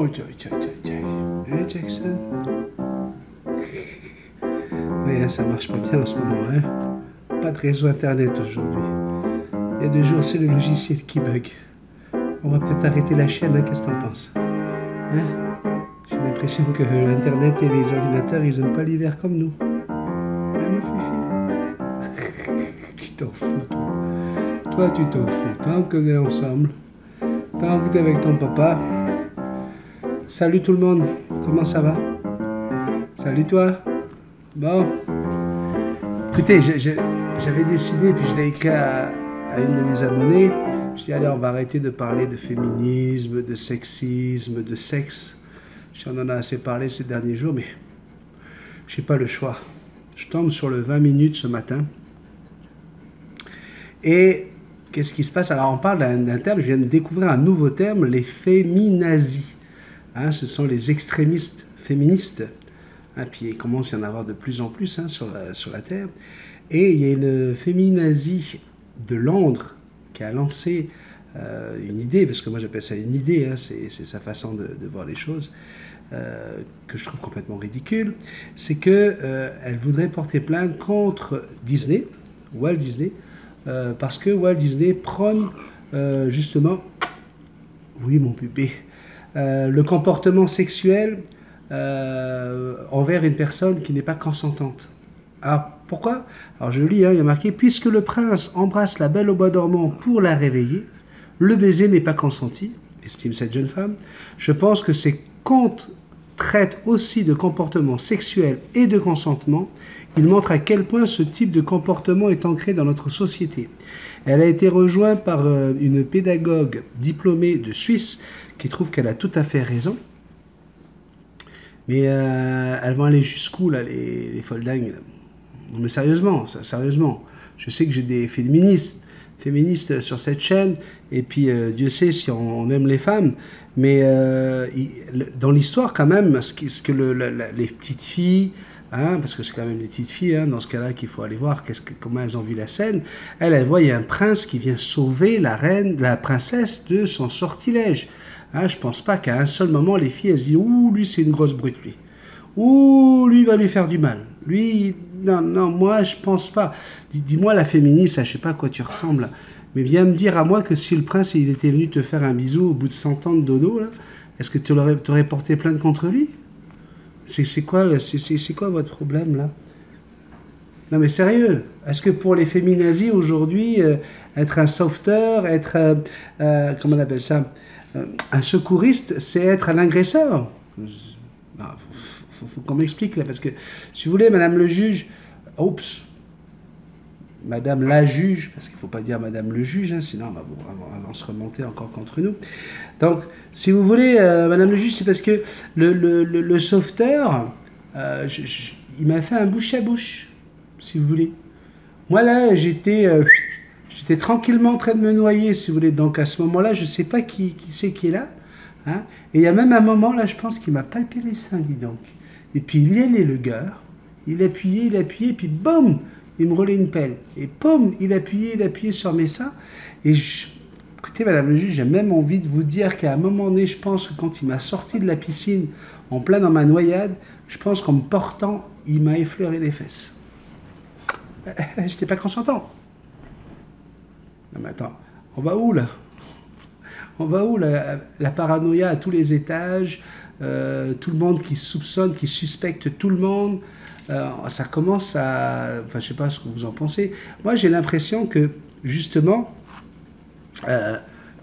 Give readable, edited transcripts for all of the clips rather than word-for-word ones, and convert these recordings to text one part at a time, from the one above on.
Oh, tiens, tiens, tiens, tiens. Hein, Jackson? Oui, hein, ça marche pas bien en ce moment, hein. Pas de réseau internet aujourd'hui. Il y a 2 jours, c'est le logiciel qui bug. On va peut-être arrêter la chaîne, hein, qu'est-ce que t'en penses? Hein? J'ai l'impression que l'internet et les ordinateurs, ils aiment pas l'hiver comme nous. Hein, ma fifi? Tu t'en fous, toi. Toi, tu t'en fous. Tant qu'on est ensemble, tant que t'es avec ton papa. Salut tout le monde, comment ça va? Salut toi. Bon. Écoutez, j'avais décidé, puis je l'ai écrit à une de mes abonnées. Je dis, allez, on va arrêter de parler de féminisme, de sexisme, de sexe. On en a assez parlé ces derniers jours, mais je n'ai pas le choix. Je tombe sur le 20 minutes ce matin. Et qu'est-ce qui se passe? Alors, on parle d'un terme, je viens de découvrir un nouveau terme, les féminazis. Hein, ce sont les extrémistes féministes. Hein, puis il commence à y en avoir de plus en plus, hein, sur la Terre. Et il y a une féminazie de Londres qui a lancé une idée, parce que moi j'appelle ça une idée, hein, c'est sa façon de voir les choses, que je trouve complètement ridicule. C'est qu'elle voudrait porter plainte contre Disney, Walt Disney, parce que Walt Disney prône justement, oui mon bébé, le comportement sexuel envers une personne qui n'est pas consentante. Alors, pourquoi? Alors, je lis, hein, il y a marqué « Puisque le prince embrasse la belle au bois dormant pour la réveiller, le baiser n'est pas consenti, estime cette jeune femme. Je pense que ces contes traitent aussi de comportement sexuel et de consentement. Ils montrent à quel point ce type de comportement est ancré dans notre société. » Elle a été rejointe par une pédagogue diplômée de Suisse qui trouve qu'elle a tout à fait raison. Mais elles vont aller jusqu'où, là, les folles dingues? Non, mais sérieusement, sérieusement. Je sais que j'ai des féministes sur cette chaîne, et puis Dieu sait si on aime les femmes, mais dans l'histoire, quand même, les petites filles, hein, parce que c'est quand même les petites filles, hein, dans ce cas-là, qu'il faut aller voir comment elles ont vu la scène, elles voient, il y a un prince qui vient sauver la princesse de son sortilège. Hein, je pense pas qu'à un seul moment, les filles, elles se disent « Ouh, lui, c'est une grosse brute, lui. Ouh, lui, il va lui faire du mal. Lui, non, non, moi, je pense pas. Dis-moi, la féministe, je sais pas à quoi tu ressembles, mais viens me dire à moi que si le prince, il était venu te faire un bisou au bout de 100 ans de dodo, là, est-ce que tu aurais porté plainte contre lui? C'est quoi votre problème, là? Non, mais sérieux, est-ce que pour les féminazis, aujourd'hui, être un sauveteur, être, comment on appelle ça, un secouriste, c'est être un agresseur? Faut qu'on m'explique, là, parce que, si vous voulez, madame le juge, oups, madame la juge, parce qu'il ne faut pas dire madame le juge, hein, sinon on va se remonter encore contre nous. Donc, si vous voulez, madame le juge, c'est parce que le sauveteur, il m'a fait un bouche à bouche, si vous voulez. Moi, là, j'étais tranquillement en train de me noyer, si vous voulez. Donc, à ce moment-là, je ne sais pas qui c'est qui est là. Hein, et il y a même un moment, là, je pense qu'il m'a palpé les seins, dis donc. Et puis, il y allait, le gars. Il appuyait, et puis, boum, il me roulait une pelle. Et boum, il appuyait sur mes seins. Et écoutez, madame le juge, j'ai même envie de vous dire qu'à un moment donné, je pense que quand il m'a sorti de la piscine, en plein dans ma noyade, je pense qu'en me portant, il m'a effleuré les fesses. J'étais pas consentant. Non, mais attends, on va où, là? On va où, la paranoïa à tous les étages, tout le monde qui soupçonne, qui suspecte tout le monde, ça commence à... Enfin, je sais pas ce que vous en pensez. Moi, j'ai l'impression que, justement,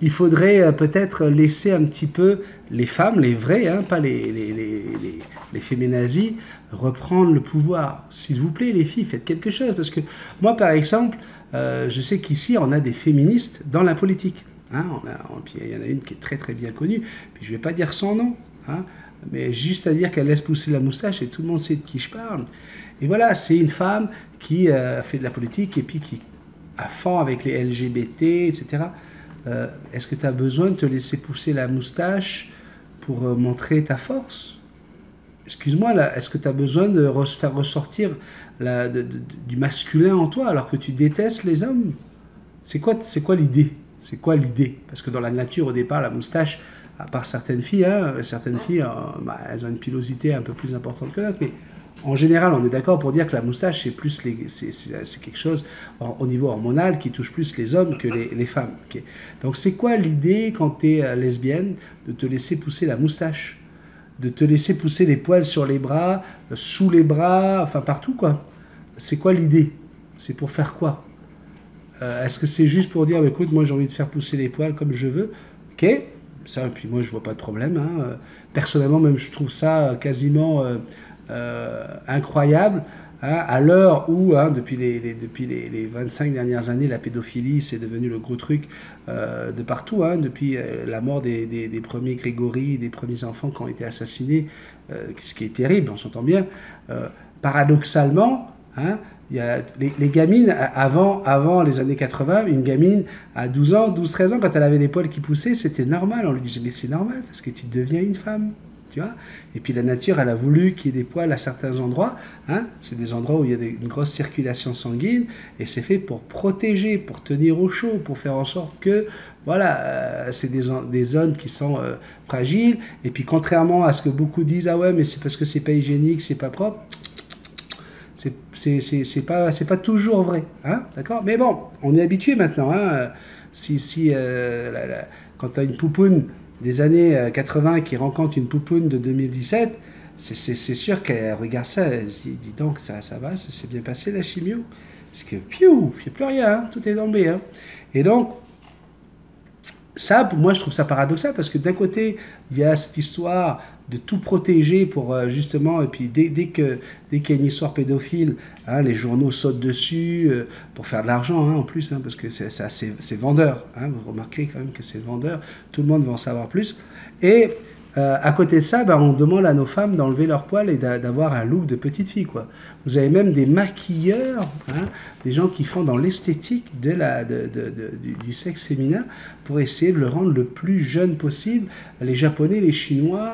il faudrait peut-être laisser un petit peu les femmes, les vraies, hein, pas les féminazis, reprendre le pouvoir. S'il vous plaît, les filles, faites quelque chose. Parce que moi, par exemple, je sais qu'ici, on a des féministes dans la politique. Hein, puis il y en a une qui est très très bien connue, puis je ne vais pas dire son nom, hein, mais juste à dire qu'elle laisse pousser la moustache et tout le monde sait de qui je parle. Et voilà, c'est une femme qui fait de la politique et puis qui à fond avec les LGBT, etc. Est-ce que tu as besoin de te laisser pousser la moustache pour montrer ta force? Excuse-moi, là, est-ce que tu as besoin de faire ressortir du masculin en toi alors que tu détestes les hommes? C'est quoi l'idée? C'est quoi l'idée? Parce que dans la nature, au départ, la moustache, à part certaines filles, hein, certaines filles, bah, elles ont une pilosité un peu plus importante que d'autres, mais en général, on est d'accord pour dire que la moustache, c'est quelque chose au niveau hormonal qui touche plus les hommes que les femmes. Okay. Donc, c'est quoi l'idée quand tu es lesbienne de te laisser pousser la moustache, de te laisser pousser les poils sur les bras, sous les bras, enfin partout, quoi. C'est quoi l'idée? C'est pour faire quoi? Est-ce que c'est juste pour dire, écoute, moi j'ai envie de faire pousser les poils comme je veux? Ok, ça, puis moi je vois pas de problème. Hein. Personnellement, même je trouve ça quasiment incroyable. Hein, à l'heure où, hein, depuis les 25 dernières années, la pédophilie, c'est devenu le gros truc de partout. Hein, depuis la mort des premiers Grégory, des premiers enfants qui ont été assassinés, ce qui est terrible, on s'entend bien. Paradoxalement, hein, il y a les gamines, avant les années 80, une gamine à 12 ans, 12-13 ans, quand elle avait les poils qui poussaient, c'était normal. On lui disait, mais c'est normal, parce que tu deviens une femme. Tu vois, et puis la nature, elle a voulu qu'il y ait des poils à certains endroits. Hein, c'est des endroits où il y a une grosse circulation sanguine, et c'est fait pour protéger, pour tenir au chaud, pour faire en sorte que, voilà, c'est des zones qui sont fragiles. Et puis contrairement à ce que beaucoup disent, ah ouais, mais c'est parce que c'est pas hygiénique, c'est pas propre. C'est pas toujours vrai, hein, d'accord? Mais bon, on est habitué maintenant. Hein, quand tu as une poupoune des années 80 qui rencontre une poupoune de 2017, c'est sûr qu'elle regarde ça, elle se dit, dis donc, ça va, ça s'est bien passé la chimio. Parce que, piou, il n'y a plus rien, hein, tout est tombé. Hein. Et donc, ça, pour moi, je trouve ça paradoxal, parce que d'un côté, il y a cette histoire de tout protéger pour justement, et puis dès qu'il y a une histoire pédophile, hein, les journaux sautent dessus pour faire de l'argent hein, en plus, hein, parce que c'est vendeur. Hein, vous remarquez quand même que c'est vendeur, tout le monde va en savoir plus. Et à côté de ça, ben, on demande à nos femmes d'enlever leurs poils et d'avoir un look de petite fille, quoi. Vous avez même des maquilleurs, hein, des gens qui font dans l'esthétique du sexe féminin pour essayer de le rendre le plus jeune possible. Les Japonais, les Chinois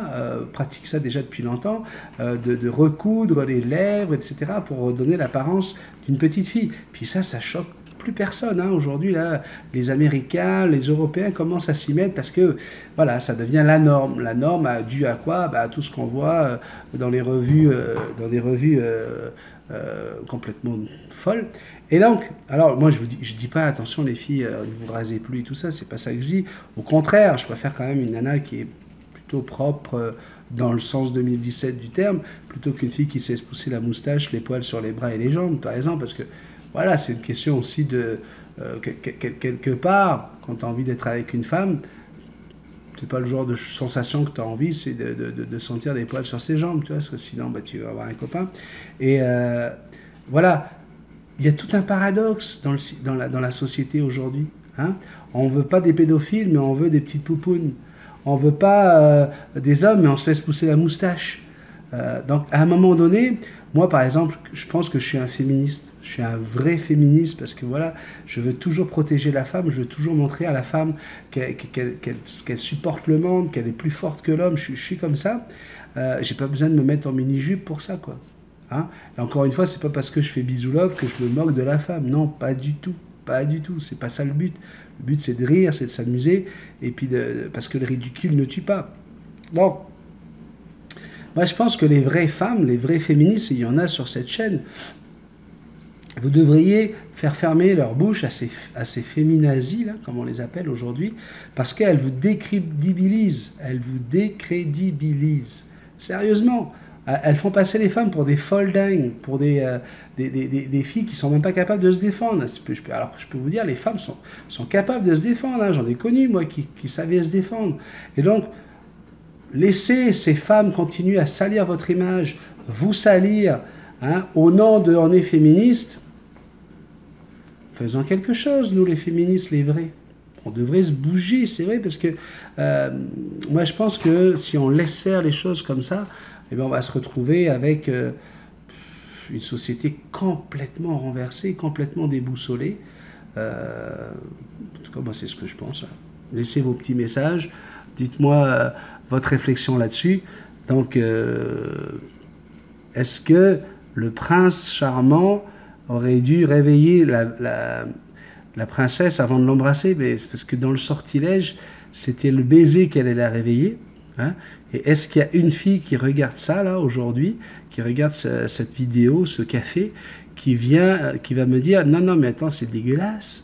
pratiquent ça déjà depuis longtemps, de recoudre les lèvres, etc., pour redonner l'apparence d'une petite fille. Puis ça choque plus personne. Hein. Aujourd'hui, là, les Américains, les Européens commencent à s'y mettre parce que voilà, ça devient la norme. La norme a dû à quoi? À tout ce qu'on voit dans les revues, complètement folles. Et donc, alors moi je dis pas attention les filles, ne vous rasez plus et tout ça, c'est pas ça que je dis. Au contraire, je préfère quand même une nana qui est plutôt propre dans le sens 2017 du terme, plutôt qu'une fille qui sait se pousser la moustache, les poils sur les bras et les jambes, par exemple, parce que voilà, c'est une question aussi de quelque part, quand tu as envie d'être avec une femme, c'est pas le genre de sensation que tu as envie, c'est de sentir des poils sur ses jambes, tu vois, parce que sinon bah, tu vas avoir un copain. Et voilà, il y a tout un paradoxe dans la société aujourd'hui. Hein. On veut pas des pédophiles, mais on veut des petites poupounes. On veut pas des hommes, mais on se laisse pousser la moustache. Donc à un moment donné, moi par exemple, je pense que je suis un féministe. Je suis un vrai féministe parce que voilà, je veux toujours protéger la femme, je veux toujours montrer à la femme qu'elle supporte le monde, qu'elle est plus forte que l'homme. Je suis comme ça. J'ai pas besoin de me mettre en mini-jupe pour ça, quoi. Hein. Et encore une fois, c'est pas parce que je fais bisou love que je me moque de la femme. Non, pas du tout. Pas du tout. C'est pas ça le but. Le but, c'est de rire, c'est de s'amuser. Et puis, parce que le ridicule ne tue pas. Donc, moi, je pense que les vraies femmes, les vraies féministes, et il y en a sur cette chaîne, vous devriez faire fermer leur bouche à ces féminazis, là, comme on les appelle aujourd'hui, parce qu'elles vous décrédibilisent. Elles vous décrédibilisent. Sérieusement. Elles font passer les femmes pour des folles dingues, pour des filles qui ne sont même pas capables de se défendre. Alors que je peux vous dire, les femmes sont capables de se défendre. Hein. J'en ai connu, moi, qui savaient se défendre. Et donc, laissez ces femmes continuer à salir votre image, vous salir, hein, au nom de « on est féministe ». Faisons quelque chose, nous les féministes, les vrais. On devrait se bouger, c'est vrai, parce que moi je pense que si on laisse faire les choses comme ça, eh bien, on va se retrouver avec une société complètement renversée, complètement déboussolée. En tout cas, moi c'est ce que je pense. Laissez vos petits messages, dites-moi votre réflexion là-dessus. Donc, est-ce que le prince charmant aurait dû réveiller la princesse avant de l'embrasser? Mais c'est parce que dans le sortilège, c'était le baiser qu'elle allait la réveiller. Hein. Et est-ce qu'il y a une fille qui regarde ça, là, aujourd'hui, qui regarde cette vidéo, ce café, qui va me dire, non, non, mais attends, c'est dégueulasse.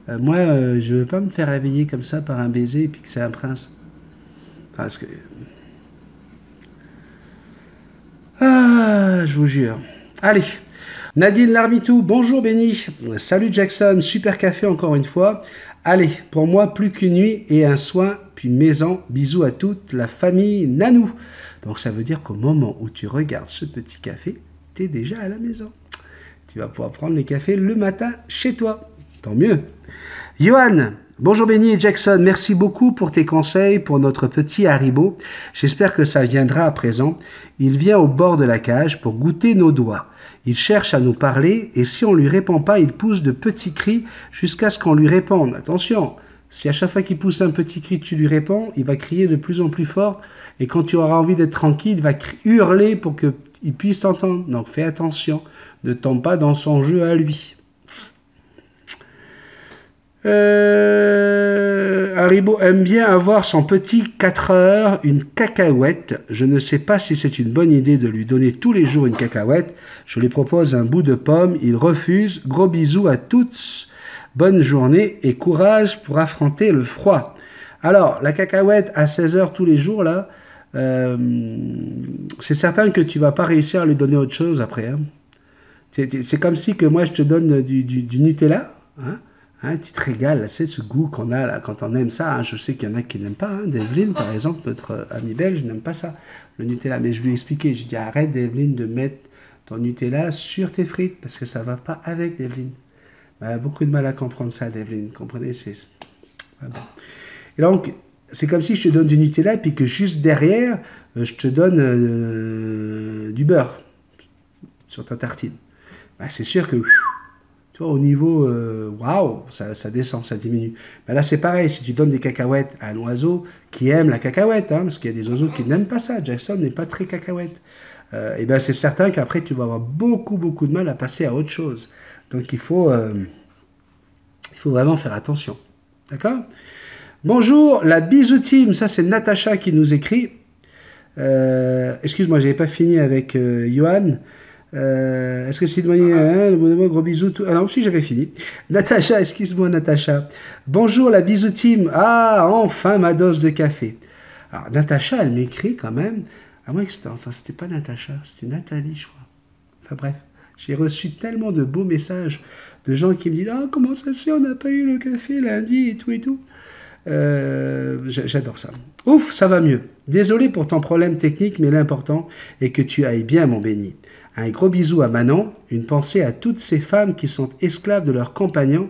Moi, je ne veux pas me faire réveiller comme ça par un baiser et puis que c'est un prince. Parce que... Ah, je vous jure. Allez. Nadine Larmitou, bonjour Benny. Salut Jackson, super café encore une fois. Allez, pour moi, plus qu'une nuit et un soin, puis maison. Bisous à toute la famille Nanou. Donc ça veut dire qu'au moment où tu regardes ce petit café, tu es déjà à la maison. Tu vas pouvoir prendre les cafés le matin chez toi. Tant mieux. Johan, bonjour Benny et Jackson. Merci beaucoup pour tes conseils pour notre petit Haribo. J'espère que ça viendra à présent. Il vient au bord de la cage pour goûter nos doigts. Il cherche à nous parler et si on ne lui répond pas, il pousse de petits cris jusqu'à ce qu'on lui réponde. Attention, si à chaque fois qu'il pousse un petit cri, tu lui réponds, il va crier de plus en plus fort et quand tu auras envie d'être tranquille, il va hurler pour qu'il puisse t'entendre. Donc fais attention, ne tombe pas dans son jeu à lui. Haribo aime bien avoir son petit 4 heures, une cacahuète. Je ne sais pas si c'est une bonne idée de lui donner tous les jours une cacahuète. Je lui propose un bout de pomme, il refuse. Gros bisous à tous. Bonne journée et courage pour affronter le froid. Alors, la cacahuète à 16 heures tous les jours, là, c'est certain que tu ne vas pas réussir à lui donner autre chose après. Hein. C'est comme si que moi, je te donne du Nutella, hein. Hein, tu te régales, c'est ce goût qu'on a là, quand on aime ça. Hein. Je sais qu'il y en a qui n'aiment pas. Hein. Develyne, par exemple, notre amie belge, n'aime pas ça, le Nutella. Mais je lui ai expliqué, je lui ai dit arrête, Develyne, de mettre ton Nutella sur tes frites, parce que ça ne va pas avec, Develyne. Elle a beaucoup de mal à comprendre ça, Develyne. Comprenez, voilà. Et donc, c'est comme si je te donne du Nutella, et puis que juste derrière, je te donne du beurre sur ta tartine. Ben, c'est sûr que... au niveau, waouh, ça descend, ça diminue. Ben là, c'est pareil, si tu donnes des cacahuètes à un oiseau qui aime la cacahuète, hein, parce qu'il y a des oiseaux qui n'aiment pas ça, Jackson n'est pas très cacahuète, et ben c'est certain qu'après, tu vas avoir beaucoup de mal à passer à autre chose. Donc, il faut vraiment faire attention. D'accord? Bonjour, la bisou team, ça c'est Natacha qui nous écrit. Excuse-moi, j'avais pas fini avec Johan. Est-ce que c'est le gros bisous tout... Ah non, si j'avais fini. Natacha, excuse-moi Natacha. Bonjour la bisou team. Ah, enfin ma dose de café. Alors Natacha, elle m'écrit quand même. Ah moi, c'était pas Natacha, c'était Nathalie, je crois. Enfin bref, j'ai reçu tellement de beaux messages de gens qui me disent ah comment ça se fait, on n'a pas eu le café lundi et tout et tout. J'adore ça. Ouf, ça va mieux. Désolé pour ton problème technique, mais l'important est que tu ailles bien, mon Benny. Un gros bisou à Manon, une pensée à toutes ces femmes qui sont esclaves de leurs compagnons,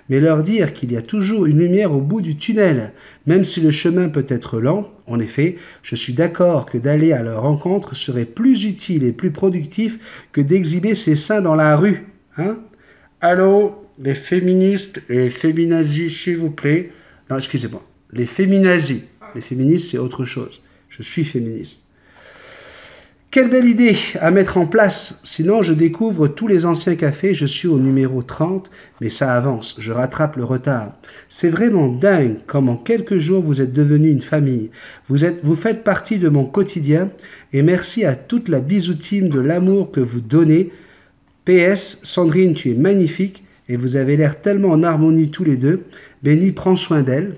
mais leur dire qu'il y a toujours une lumière au bout du tunnel, même si le chemin peut être lent. En effet, je suis d'accord que d'aller à leur rencontre serait plus utile et plus productif que d'exhiber ses seins dans la rue. Hein? Allô, les féministes et les féminazis, s'il vous plaît. Non, excusez-moi, les féminazis. Les féministes, c'est autre chose. Je suis féministe. Quelle belle idée à mettre en place. Sinon, je découvre tous les anciens cafés. Je suis au numéro 30, mais ça avance. Je rattrape le retard. C'est vraiment dingue comme en quelques jours, vous êtes devenus une famille. Vous faites partie de mon quotidien. Et merci à toute la bisou team de l'amour que vous donnez. PS, Sandrine, tu es magnifique et vous avez l'air tellement en harmonie tous les deux. Benny, prends soin d'elle,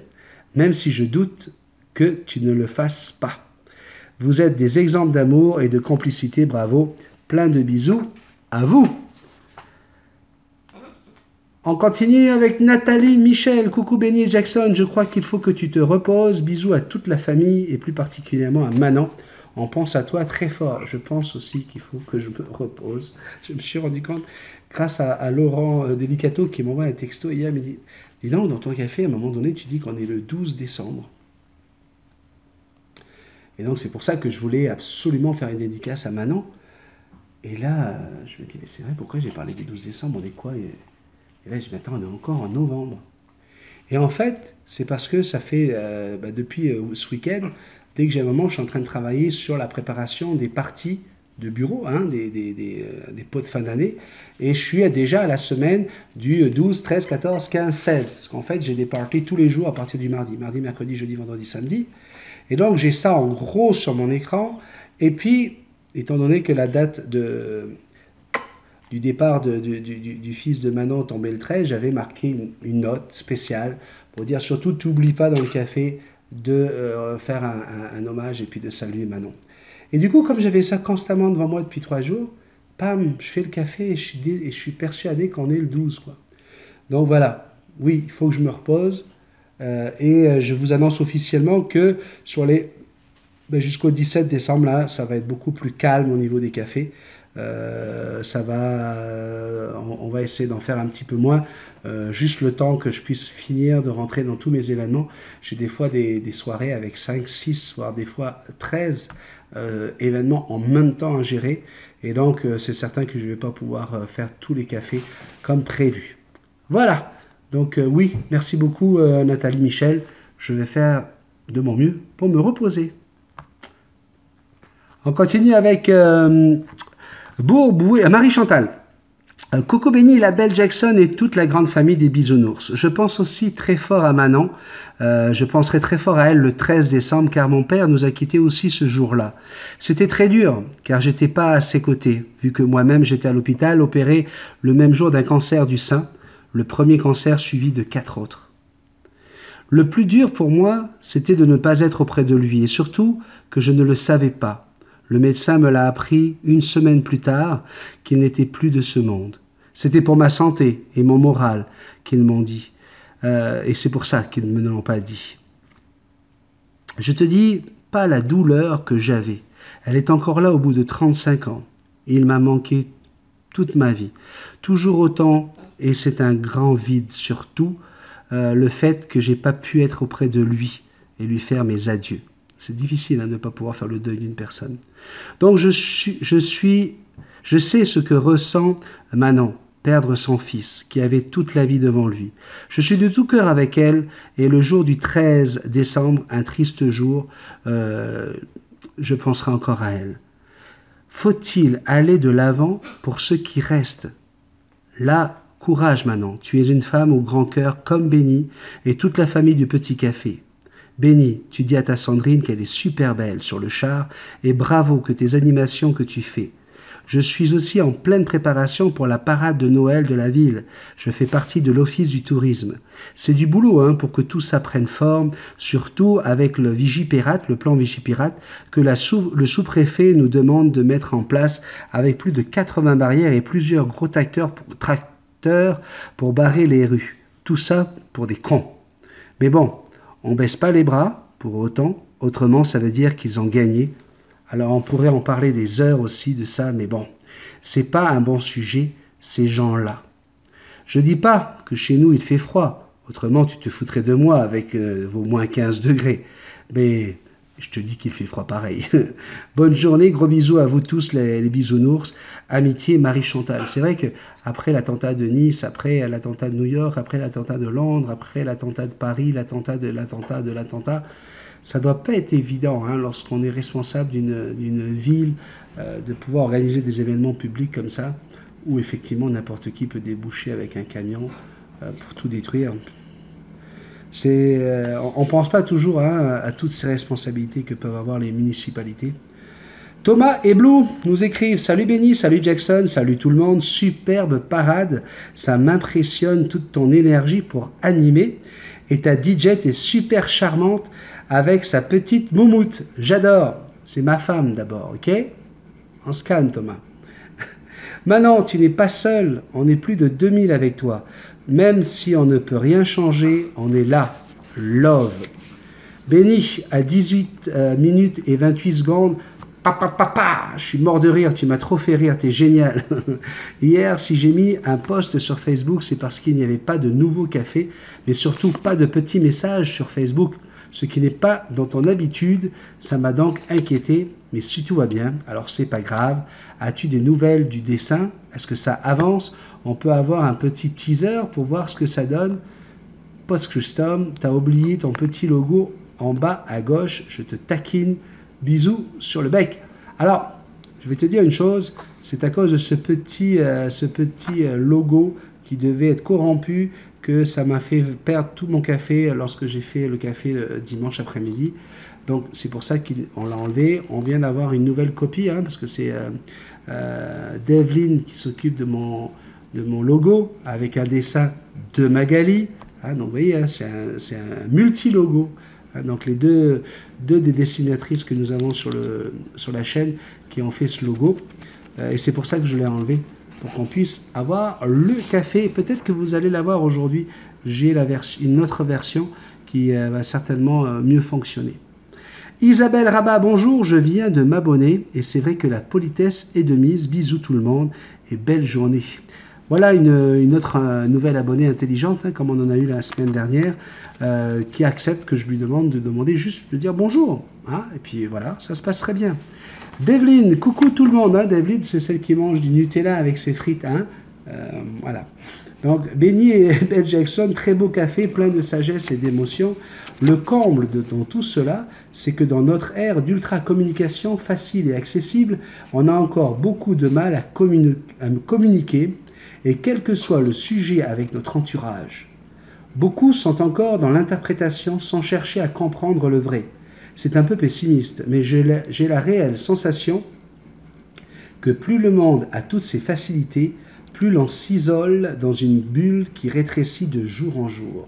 même si je doute que tu ne le fasses pas. Vous êtes des exemples d'amour et de complicité, bravo. Plein de bisous à vous. On continue avec Nathalie, Michel. Coucou Benny et Jackson, je crois qu'il faut que tu te reposes. Bisous à toute la famille et plus particulièrement à Manon. On pense à toi très fort. Je pense aussi qu'il faut que je me repose. Je me suis rendu compte, grâce à Laurent Delicato qui m'envoie un texto hier, il me dit « Dis donc, dans ton café, à un moment donné, tu dis qu'on est le 12 décembre. » Et donc, c'est pour ça que je voulais absolument faire une dédicace à Manon. Et là, je me dis, mais c'est vrai, pourquoi j'ai parlé du 12 décembre, on est quoi? Et là, je me dis, attends, on est encore en novembre. Et en fait, c'est parce que ça fait, depuis ce week-end, dès que j'ai un moment, je suis en train de travailler sur la préparation des parties bureau, hein, des pots de fin d'année. Et je suis déjà à la semaine du 12, 13, 14, 15, 16. Parce qu'en fait, j'ai des parties tous les jours à partir du mardi. Mardi, mercredi, jeudi, vendredi, samedi. Et donc, j'ai ça en gros sur mon écran. Et puis, étant donné que la date du départ du fils de Manon tombait le 13, j'avais marqué une note spéciale pour dire surtout, t'oublie pas dans le café de faire un hommage et puis de saluer Manon. Et du coup, comme j'avais ça constamment devant moi depuis 3 jours, pam, je fais le café et je suis persuadé qu'on est le 12, quoi. Donc voilà, oui, il faut que je me repose. Et je vous annonce officiellement que sur jusqu'au 17 décembre, là, ça va être beaucoup plus calme au niveau des cafés. On va essayer d'en faire un petit peu moins, juste le temps que je puisse finir de rentrer dans tous mes événements. J'ai des fois des soirées avec 5, 6, voire des fois 13 événements en même temps à gérer. Et donc, c'est certain que je ne vais pas pouvoir faire tous les cafés comme prévu. Voilà. Donc, oui, merci beaucoup Nathalie Michel. Je vais faire de mon mieux pour me reposer. On continue avec Marie-Chantal. Coco Béni, la belle Jackson et toute la grande famille des bisounours. Je pense aussi très fort à Manon. Je penserai très fort à elle le 13 décembre car mon père nous a quittés aussi ce jour-là. C'était très dur car j'étais pas à ses côtés vu que moi-même j'étais à l'hôpital opéré le même jour d'un cancer du sein, le premier cancer suivi de 4 autres. Le plus dur pour moi, c'était de ne pas être auprès de lui et surtout que je ne le savais pas. Le médecin me l'a appris 1 semaine plus tard qu'il n'était plus de ce monde. C'était pour ma santé et mon moral qu'ils m'ont dit. Et c'est pour ça qu'ils ne me l'ont pas dit. Je te dis pas la douleur que j'avais. Elle est encore là au bout de 35 ans. Et il m'a manqué toute ma vie. Toujours autant, et c'est un grand vide surtout, le fait que j'ai pas pu être auprès de lui et lui faire mes adieux. C'est difficile de ne pas pouvoir faire le deuil d'une personne. Donc je sais ce que ressent Manon, perdre son fils, qui avait toute la vie devant lui. Je suis de tout cœur avec elle, et le jour du 13 décembre, un triste jour, je penserai encore à elle. Faut-il aller de l'avant pour ceux qui restent? Là, courage Manon, tu es une femme au grand cœur comme Béni et toute la famille du Petit Café. Béni, tu dis à ta Sandrine qu'elle est super belle sur le char et bravo que tes animations que tu fais. Je suis aussi en pleine préparation pour la parade de Noël de la ville. Je fais partie de l'office du tourisme. C'est du boulot pour que tout ça prenne forme, surtout avec le Vigipirate, le plan Vigipirate, que le sous-préfet nous demande de mettre en place avec plus de 80 barrières et plusieurs gros tracteurs pour barrer les rues. Tout ça pour des cons. Mais bon, on baisse pas les bras pour autant, autrement ça veut dire qu'ils ont gagné. Alors on pourrait en parler des heures aussi de ça, mais bon, c'est pas un bon sujet, ces gens-là. Je dis pas que chez nous il fait froid, autrement tu te foutrais de moi avec vos moins 15 degrés, mais je te dis qu'il fait froid pareil. Bonne journée, gros bisous à vous tous les bisounours, amitié Marie-Chantal. C'est vrai qu'après l'attentat de Nice, après l'attentat de New York, après l'attentat de Londres, après l'attentat de Paris, l'attentat, ça ne doit pas être évident lorsqu'on est responsable d'une ville de pouvoir organiser des événements publics comme ça, où effectivement n'importe qui peut déboucher avec un camion pour tout détruire. On ne pense pas toujours à toutes ces responsabilités que peuvent avoir les municipalités. Thomas et Blue nous écrivent « Salut Benny, salut Jackson, salut tout le monde, superbe parade, ça m'impressionne toute ton énergie pour animer et ta DJ est super charmante avec sa petite moumoute, j'adore, c'est ma femme d'abord, ok? On se calme Thomas. Manon, tu n'es pas seul, on est plus de 2000 avec toi. Même si on ne peut rien changer, on est là. Love. Benny, à 18 minutes et 28 secondes, papa, je suis mort de rire, tu m'as trop fait rire, t'es génial. Hier, si j'ai mis un post sur Facebook, c'est parce qu'il n'y avait pas de nouveau café, mais surtout pas de petits messages sur Facebook, ce qui n'est pas dans ton habitude. Ça m'a donc inquiété, mais si tout va bien, alors c'est pas grave. As-tu des nouvelles du dessin? Est-ce que ça avance? On peut avoir un petit teaser pour voir ce que ça donne. Post-Custom, t'as oublié ton petit logo en bas à gauche, je te taquine. Bisous sur le bec. Alors, Je vais te dire une chose, c'est à cause de ce petit logo qui devait être corrompu que ça m'a fait perdre tout mon café lorsque j'ai fait le café dimanche après-midi. Donc c'est pour ça qu'on l'a enlevé. On vient d'avoir une nouvelle copie, hein, parce que c'est Devlin qui s'occupe de mon logo avec un dessin de Magali. Hein, donc vous voyez, hein, c'est un multi-logo. Hein, donc les deux des dessinatrices que nous avons sur la chaîne qui ont fait ce logo. Et c'est pour ça que je l'ai enlevé, pour qu'on puisse avoir le café. Peut-être que vous allez l'avoir aujourd'hui. J'ai une autre version qui va certainement mieux fonctionner. Isabelle Rabat, bonjour, je viens de m'abonner et c'est vrai que la politesse est de mise. Bisous tout le monde et belle journée. Voilà une autre nouvelle abonnée intelligente, hein, comme on en a eu la semaine dernière, qui accepte que je lui demande de demander juste de dire bonjour. Hein, et puis voilà, ça se passe très bien. Devlin, coucou tout le monde. Hein, Devlin, c'est celle qui mange du Nutella avec ses frites. Hein, voilà. Donc, Benny et Ben Jackson, très beau café, plein de sagesse et d'émotion. Le comble dans tout cela, c'est que dans notre ère d'ultra-communication facile et accessible, on a encore beaucoup de mal à communiquer, et quel que soit le sujet avec notre entourage. Beaucoup sont encore dans l'interprétation sans chercher à comprendre le vrai. C'est un peu pessimiste, mais j'ai la réelle sensation que plus le monde a toutes ses facilités, plus l'on s'isole dans une bulle qui rétrécit de jour en jour.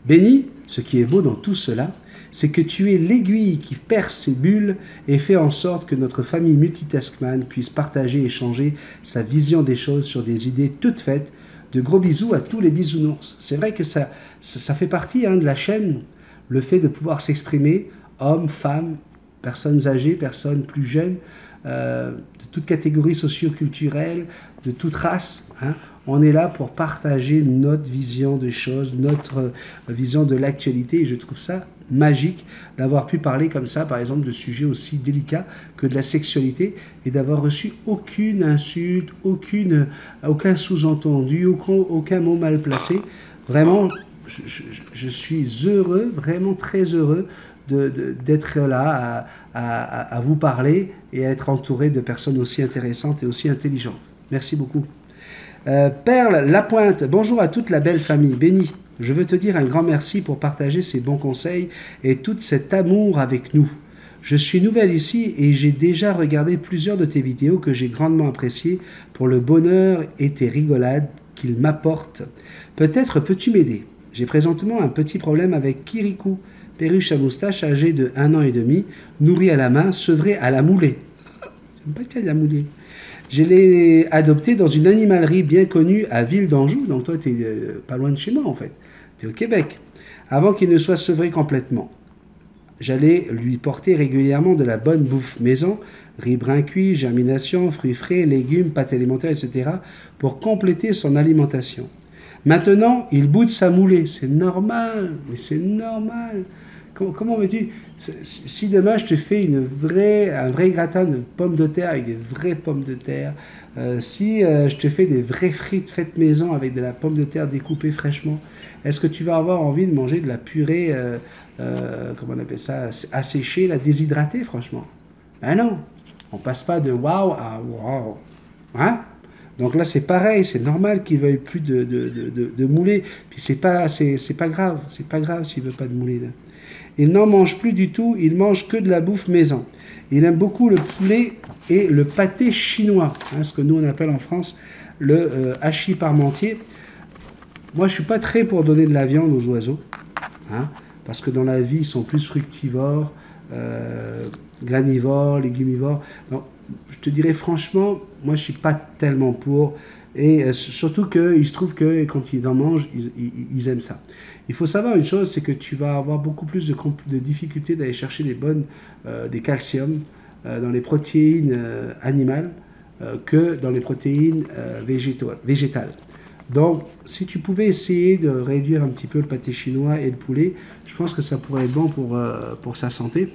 Benny, ce qui est beau dans tout cela, c'est que tu es l'aiguille qui perce ces bulles et fait en sorte que notre famille multitaskman puisse partager et échanger sa vision des choses sur des idées toutes faites. De gros bisous à tous les bisounours. C'est vrai que ça fait partie, hein, de la chaîne, le fait de pouvoir s'exprimer, hommes, femmes, personnes âgées, personnes plus jeunes, de toute catégorie socio-culturelle, de toute race. Hein. On est là pour partager notre vision des choses, notre vision de l'actualité, et je trouve ça magique d'avoir pu parler comme ça, par exemple, de sujets aussi délicats que de la sexualité, et d'avoir reçu aucune insulte, aucun sous-entendu, aucun mot mal placé. Vraiment, je suis heureux, vraiment très heureux d'être là à vous parler et à être entouré de personnes aussi intéressantes et aussi intelligentes. Merci beaucoup. Perle Lapointe, bonjour à toute la belle famille. Benny, je veux te dire un grand merci pour partager ces bons conseils et tout cet amour avec nous. Je suis nouvelle ici et j'ai déjà regardé plusieurs de tes vidéos que j'ai grandement appréciées pour le bonheur et tes rigolades qu'ils m'apportent. Peut-être peux-tu m'aider? J'ai présentement un petit problème avec Kirikou, perruche à moustache âgée de 1 an et demi, nourrie à la main, sevrée à la moulée. J'aime pas qu'il y ait la moulée. Je l'ai adopté dans une animalerie bien connue à Ville d'Anjou. Donc toi, tu es pas loin de chez moi, en fait. Tu es au Québec. Avant qu'il ne soit sevré complètement. J'allais lui porter régulièrement de la bonne bouffe maison, riz brun cuit, germination, fruits frais, légumes, pâtes alimentaires, etc. pour compléter son alimentation. Maintenant, il boude sa moulée. C'est normal, mais c'est normal. Comment veux-tu? Si demain je te fais un vrai gratin de pommes de terre avec des vraies pommes de terre, si je te fais des vraies frites faites maison avec de la pomme de terre découpée fraîchement, est-ce que tu vas avoir envie de manger de la purée, comment on appelle ça, asséchée, la déshydratée, franchement? Ben non, on passe pas de waouh à waouh. Hein? Donc là, c'est pareil, c'est normal qu'il veuille plus de mouler. Puis c'est pas grave s'il veut pas de mouler là. Il n'en mange plus du tout, il mange que de la bouffe maison. Il aime beaucoup le poulet et le pâté chinois, hein, ce que nous on appelle en France le hachis parmentier. Moi, je suis pas très pour donner de la viande aux oiseaux, hein, parce que dans la vie, ils sont plus fructivores, granivores, légumivores. Donc, je te dirais franchement, moi, je suis pas tellement pour. Et surtout qu'il se trouve que quand ils en mangent, ils aiment ça. Il faut savoir une chose, c'est que tu vas avoir beaucoup plus de difficultés d'aller chercher des calciums dans les protéines animales que dans les protéines végétales. Donc, si tu pouvais essayer de réduire un petit peu le pâté chinois et le poulet, je pense que ça pourrait être bon pour sa santé.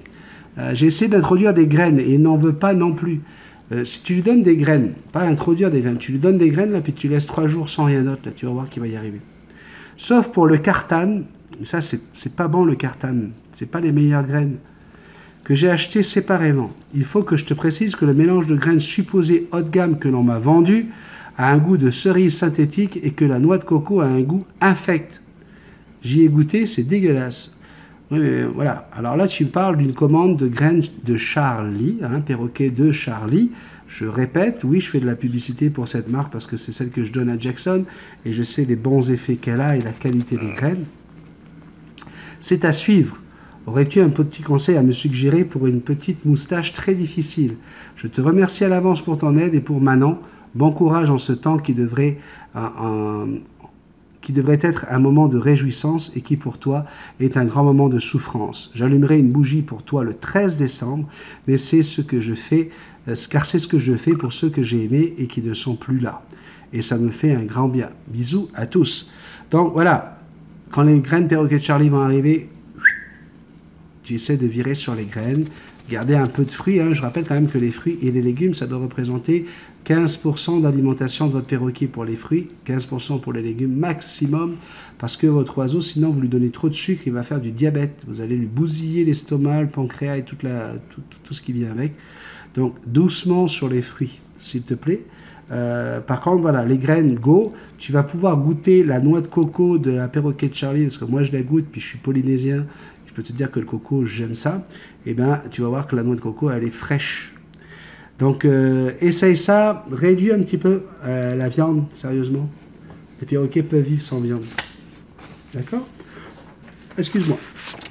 J'ai essayé d'introduire des graines et il n'en veut pas non plus. Si tu lui donnes des graines, pas introduire des graines, tu lui donnes des graines, là, puis tu laisses 3 jours sans rien d'autre, là, tu vas voir qu'il va y arriver. Sauf pour le cartane, ça, c'est pas bon le cartane, c'est pas les meilleures graines. que j'ai acheté séparément. Il faut que je te précise que le mélange de graines supposé haut de gamme que l'on m'a vendu a un goût de cerise synthétique et que la noix de coco a un goût infect. J'y ai goûté, c'est dégueulasse. Oui, mais voilà. Alors là, tu me parles d'une commande de graines de Charlie, perroquet de Charlie. Je répète, oui, je fais de la publicité pour cette marque parce que c'est celle que je donne à Jackson et je sais les bons effets qu'elle a et la qualité des graines. C'est à suivre. Aurais-tu un petit conseil à me suggérer pour une petite moustache très difficile? Je te remercie à l'avance pour ton aide et pour Manon. Bon courage en ce temps qui devrait être un moment de réjouissance et qui pour toi est un grand moment de souffrance. J'allumerai une bougie pour toi le 13 décembre, mais c'est ce que je fais, car c'est ce que je fais pour ceux que j'ai aimés et qui ne sont plus là. Et ça me fait un grand bien. Bisous à tous. Donc voilà, quand les graines perroquet de Charlie vont arriver, tu essaies de virer sur les graines, garder un peu de fruits. Je rappelle quand même que les fruits et les légumes, ça doit représenter 15% d'alimentation de votre perroquet pour les fruits, 15% pour les légumes maximum, parce que votre oiseau, sinon vous lui donnez trop de sucre, il va faire du diabète. Vous allez lui bousiller l'estomac, le pancréas et tout ce qui vient avec. Donc doucement sur les fruits, s'il te plaît. Par contre, voilà, les graines, go. Tu vas pouvoir goûter la noix de coco de la perroquet de Charlie, parce que moi je la goûte, puis je suis polynésien. Je peux te dire que le coco, j'aime ça. Et bien, tu vas voir que la noix de coco, elle est fraîche. Donc, essaye ça. Réduis un petit peu la viande, sérieusement. Les perroquets peuvent vivre sans viande. D'accord? Excuse-moi.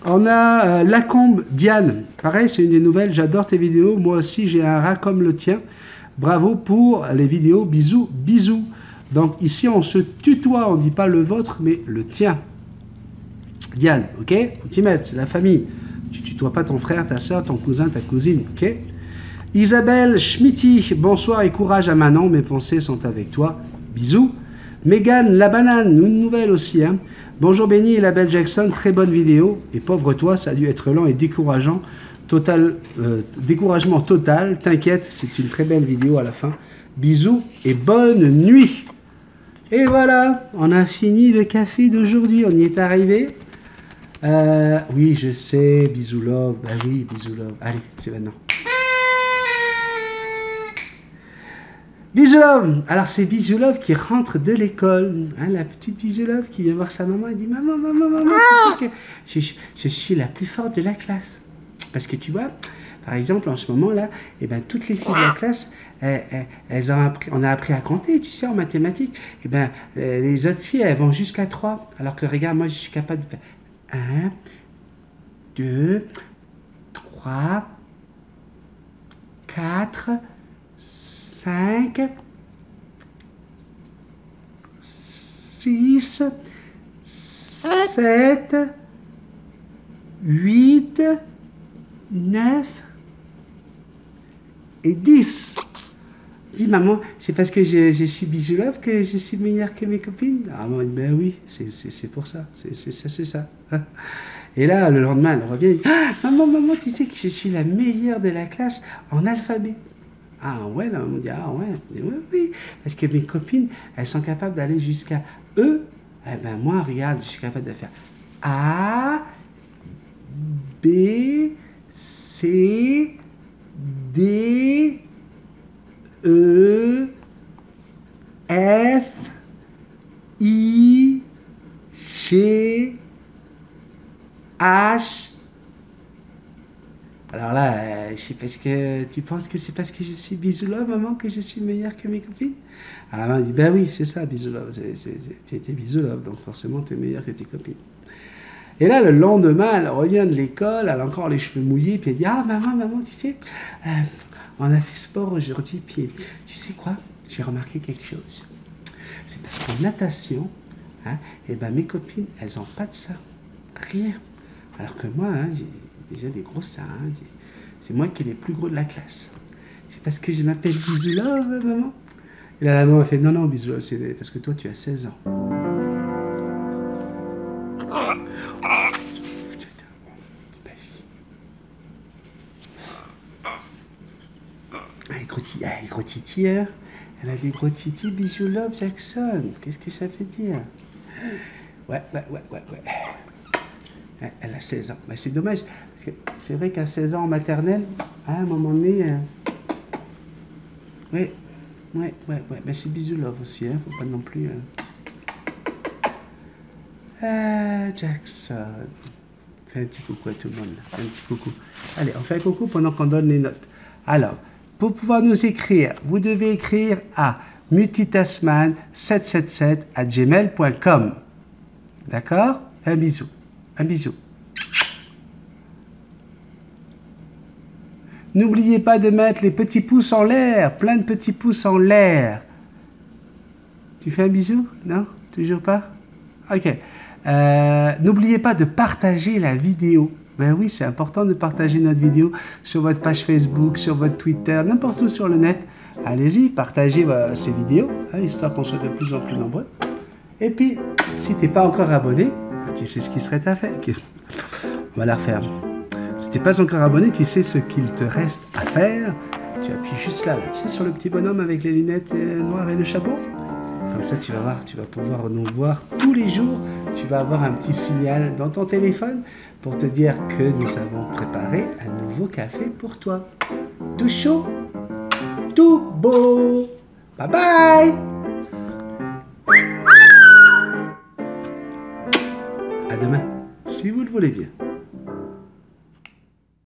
On a Lacombe Diane. Pareil, c'est une des nouvelles. J'adore tes vidéos. Moi aussi, j'ai un rat comme le tien. Bravo pour les vidéos. Bisous, bisous. Donc, ici, on se tutoie. On ne dit pas le vôtre, mais le tien. Diane, ok? Faut t'y mettre, c'est la famille. Tu tutoies pas ton frère, ta soeur, ton cousin, ta cousine, ok? Isabelle Schmitty, bonsoir et courage à Manon, mes pensées sont avec toi. Bisous. Mégane La Banane, une nouvelle aussi. Bonjour Benny et la belle Jackson, très bonne vidéo. Et pauvre toi, ça a dû être lent et décourageant. Découragement total, t'inquiète, c'est une très belle vidéo à la fin. Bisous et bonne nuit. Et voilà, on a fini le café d'aujourd'hui, on y est arrivé. Oui, je sais, bisous love, bah oui, bisous love. Allez, c'est maintenant. Bisous love. Alors c'est bisous love qui rentre de l'école, la petite bisous love qui vient voir sa maman et dit maman, tu sais que je suis la plus forte de la classe. Parce que tu vois, par exemple en ce moment là, toutes les filles de la classe, on a appris à compter, tu sais, en mathématiques. Les autres filles, elles vont jusqu'à 3. Alors que regarde, moi je suis capable de faire 1, 2, 3, 4, 5, 6, 7, 8, 9 et 10. Dis maman, c'est parce que je suis bisou love que je suis meilleure que mes copines. Ah ben oui, c'est pour ça, c'est ça. Et là, le lendemain, elle revient et dit maman, tu sais que je suis la meilleure de la classe en alphabet. Ah ouais, la maman dit ah ouais, oui, parce que mes copines, elles sont capables d'aller jusqu'à E. Moi, regarde, je suis capable de faire A, B, C, D, E, F, I, G, H. Alors là, c'est parce que tu penses que c'est parce que je suis bisou love, maman, que je suis meilleure que mes copines? Alors maman dit ben oui, c'est ça, bisou love. Tu étais bisou love, donc forcément tu es meilleure que tes copines. Et là, le lendemain, elle revient de l'école, elle a encore les cheveux mouillés, puis elle dit ah maman, tu sais, on a fait sport aujourd'hui, puis tu sais quoi, j'ai remarqué quelque chose. C'est parce qu'en natation, mes copines, elles n'ont pas de ça, rien. Alors que moi, j'ai déjà des gros seins, c'est moi qui est le plus gros de la classe. C'est parce que je m'appelle Bisou Love, maman. Et là, la maman a fait non, Bisou Love, c'est parce que toi, tu as 16 ans. Gros titi, hein. Elle a des gros titi, Bisou Love Jackson. Qu'est-ce que ça veut dire? Ouais. Elle a 16 ans. Mais c'est dommage, parce que c'est vrai qu'à 16 ans en maternelle, à un moment donné... Oui, ouais. Mais c'est bisous love aussi, hein. Faut pas non plus... Jackson. Fais un petit coucou à tout le monde. Là. Un petit coucou. Allez, on fait un coucou pendant qu'on donne les notes. Alors, pour pouvoir nous écrire, vous devez écrire à multitasman777@gmail.com. D'accord? Un bisou. Un bisou. N'oubliez pas de mettre les petits pouces en l'air. Plein de petits pouces en l'air. Tu fais un bisou? Non? Toujours pas? Ok. N'oubliez pas de partager la vidéo. Ben oui, c'est important de partager notre vidéo sur votre page Facebook, sur votre Twitter, n'importe où sur le net. Allez-y, partagez ces vidéos, hein, histoire qu'on soit de plus en plus nombreux. Et puis, si tu n'es pas encore abonné, tu sais ce qui serait à faire. On va la refaire. Si tu n'es pas encore abonné, tu sais ce qu'il te reste à faire. Tu appuies juste là, tu sais, sur le petit bonhomme avec les lunettes noires et le chapeau. Comme ça, tu vas voir, tu vas pouvoir nous voir tous les jours. Tu vas avoir un petit signal dans ton téléphone pour te dire que nous avons préparé un nouveau café pour toi. Tout chaud, tout beau. Bye bye. À demain, si vous le voulez bien.